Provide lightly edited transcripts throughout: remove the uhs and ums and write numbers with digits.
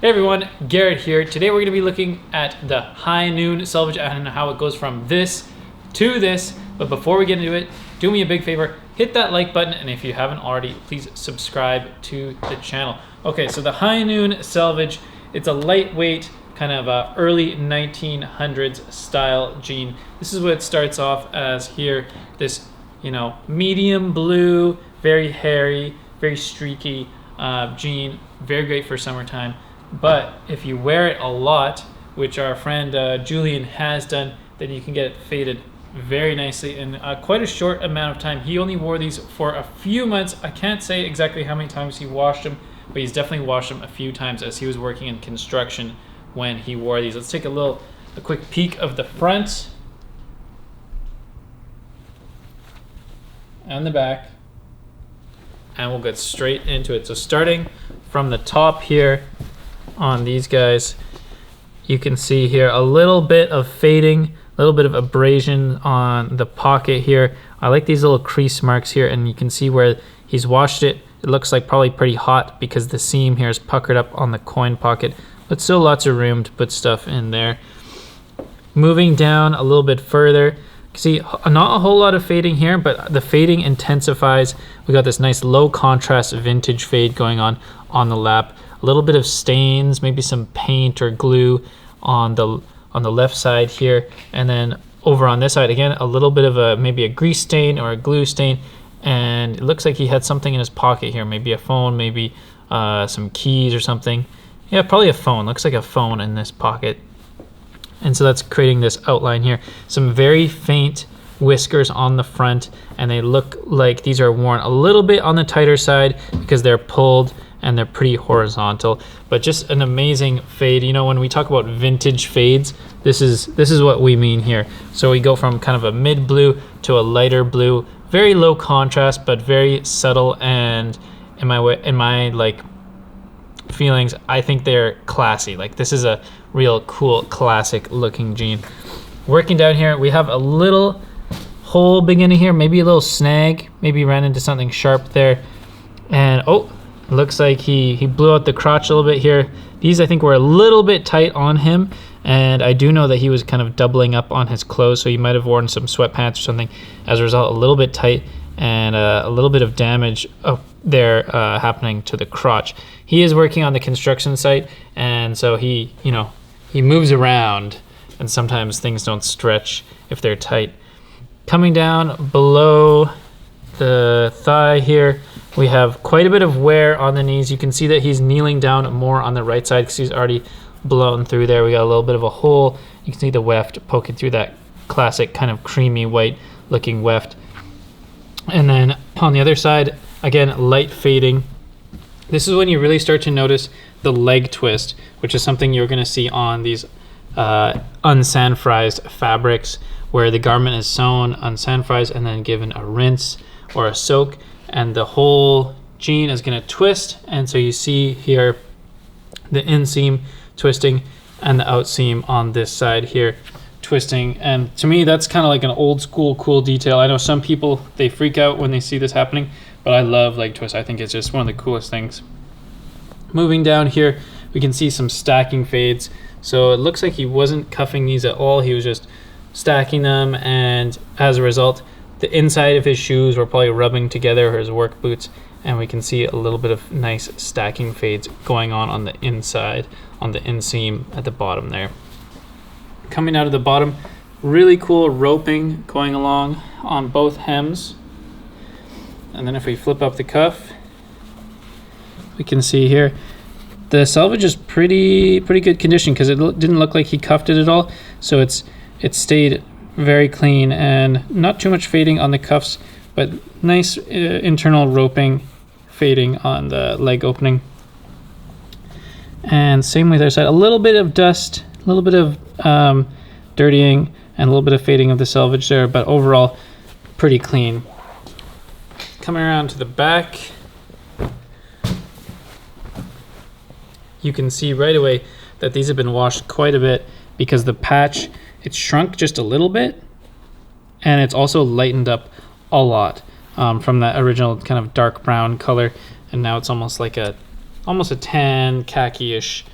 Hey everyone, Garrett here. Today we're going to be looking at the high noon selvage and how it goes from this to this. But before we get into it, do me a big favor, hit that like button, and if you haven't already, please subscribe to the channel. Okay, so the high noon selvage, it's a lightweight kind of early 1900s style jean. This is what it starts off as here. This, medium blue, very hairy, very streaky jean, very great for summertime. But if you wear it a lot, which our friend Julian has done, then you can get it faded very nicely in quite a short amount of time. He only wore these for a few months. I can't say exactly how many times he washed them, but he's definitely washed them a few times as he was working in construction when he wore these. Let's take a quick peek of the front and the back, and we'll get straight into it. So starting from the top here on these guys, you can see here a little bit of fading, a little bit of abrasion on the pocket here. I like these little crease marks here, and you can see where he's washed it. It looks like probably pretty hot because the seam here is puckered up on the coin pocket, but still lots of room to put stuff in there. Moving down a little bit further, see not a whole lot of fading here, but the fading intensifies. We got this nice low contrast vintage fade going on the lap. A little bit of stains, maybe some paint or glue on the left side here, and then over on this side again a little bit of maybe a grease stain or a glue stain, and it looks like he had something in his pocket here, maybe a phone, maybe some keys or something. Yeah, probably a phone. Looks like a phone in this pocket. And so that's creating this outline here. Some very faint whiskers on the front, and they look like these are worn a little bit on the tighter side because they're pulled and they're pretty horizontal, but just an amazing fade. When we talk about vintage fades, this is what we mean here. So we go from kind of a mid blue to a lighter blue, very low contrast, but very subtle, and in my like feelings, I think they're classy. Like, this is a real cool classic looking jean. Working down here, we have a little hole beginning here, maybe a little snag, maybe ran into something sharp there, and looks like he blew out the crotch a little bit here. These I think were a little bit tight on him, and I do know that he was kind of doubling up on his clothes, so he might have worn some sweatpants or something. As a result, a little bit tight, and a little bit of damage up there happening to the crotch. He is working on the construction site, and so he moves around, and sometimes things don't stretch if they're tight. Coming down below the thigh here, we have quite a bit of wear on the knees. You can see that he's kneeling down more on the right side because he's already blown through there. We got a little bit of a hole. You can see the weft poking through that classic kind of creamy white looking weft. And then on the other side, again, light fading. This is when you really start to notice the leg twist, which is something you're going to see on these unsanfrized fabrics, where the garment is sewn, unsanfrized, and then given a rinse or a soak, and the whole jean is going to twist. And so you see here the inseam twisting and the outseam on this side here twisting. And to me, that's kind of like an old school cool detail. I know some people, they freak out when they see this happening, but I love leg twist. I think it's just one of the coolest things. Moving down here, we can see some stacking fades. So it looks like he wasn't cuffing these at all. He was just stacking them, and as a result, the inside of his shoes were probably rubbing together, or his work boots, and we can see a little bit of nice stacking fades going on the inside, on the inseam at the bottom there. Coming out of the bottom, really cool roping going along on both hems. And then if we flip up the cuff, we can see here the selvage is pretty good condition because it didn't look like he cuffed it at all. So it stayed very clean and not too much fading on the cuffs, but nice internal roping fading on the leg opening. And same with the other side, a little bit of dust, a little bit of dirtying, and a little bit of fading of the selvage there, but overall pretty clean. Coming around to the back, you can see right away that these have been washed quite a bit because the patch, it's shrunk just a little bit, and it's also lightened up a lot from that original kind of dark brown color, and now it's almost like almost a tan khaki-ish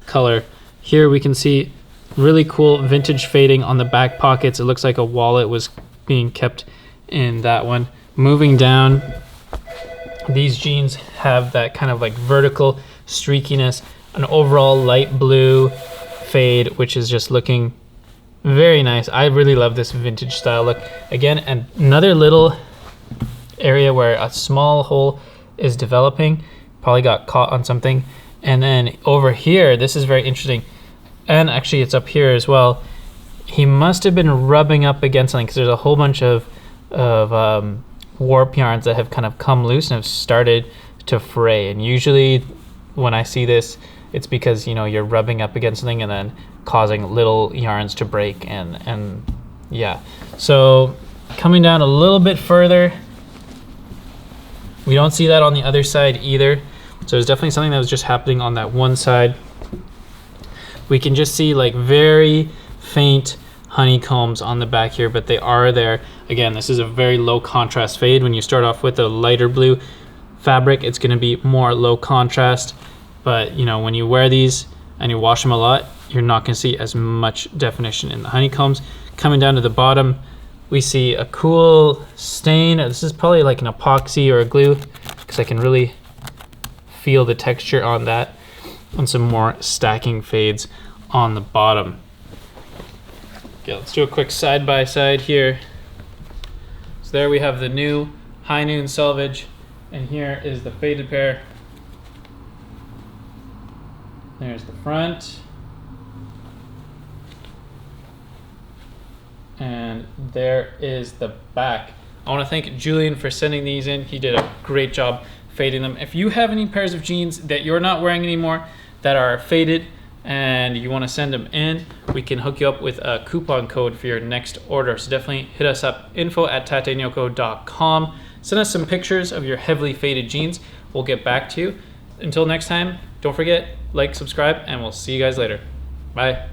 color. Here we can see really cool vintage fading on the back pockets. It looks like a wallet was being kept in that one. Moving down, these jeans have that kind of like vertical streakiness, an overall light blue fade, which is just looking very nice. I really love this vintage style look. Again, another little area where a small hole is developing, probably got caught on something. And then over here, this is very interesting. And actually it's up here as well. He must have been rubbing up against something because there's a whole bunch of warp yarns that have kind of come loose and have started to fray. And usually when I see this, it's because, you know, you're rubbing up against something and then causing little yarns to break, and yeah. So coming down a little bit further, we don't see that on the other side either. So there's definitely something that was just happening on that one side. We can just see like very faint honeycombs on the back here, but they are there. Again, this is a very low contrast fade. When you start off with a lighter blue fabric, it's gonna be more low contrast. But you know, when you wear these and you wash them a lot, you're not gonna see as much definition in the honeycombs. Coming down to the bottom, we see a cool stain. This is probably like an epoxy or a glue, because I can really feel the texture on that, and some more stacking fades on the bottom. Okay, let's do a quick side by side here. So there we have the new High Noon Selvedge, and here is the faded pair. There's the front. And there is the back. I want to thank Julian for sending these in. He did a great job fading them. If you have any pairs of jeans that you're not wearing anymore that are faded and you want to send them in, we can hook you up with a coupon code for your next order. So definitely hit us up, info@tatenyoko.com. Send us some pictures of your heavily faded jeans. We'll get back to you. Until next time, don't forget, like, subscribe, and we'll see you guys later. Bye.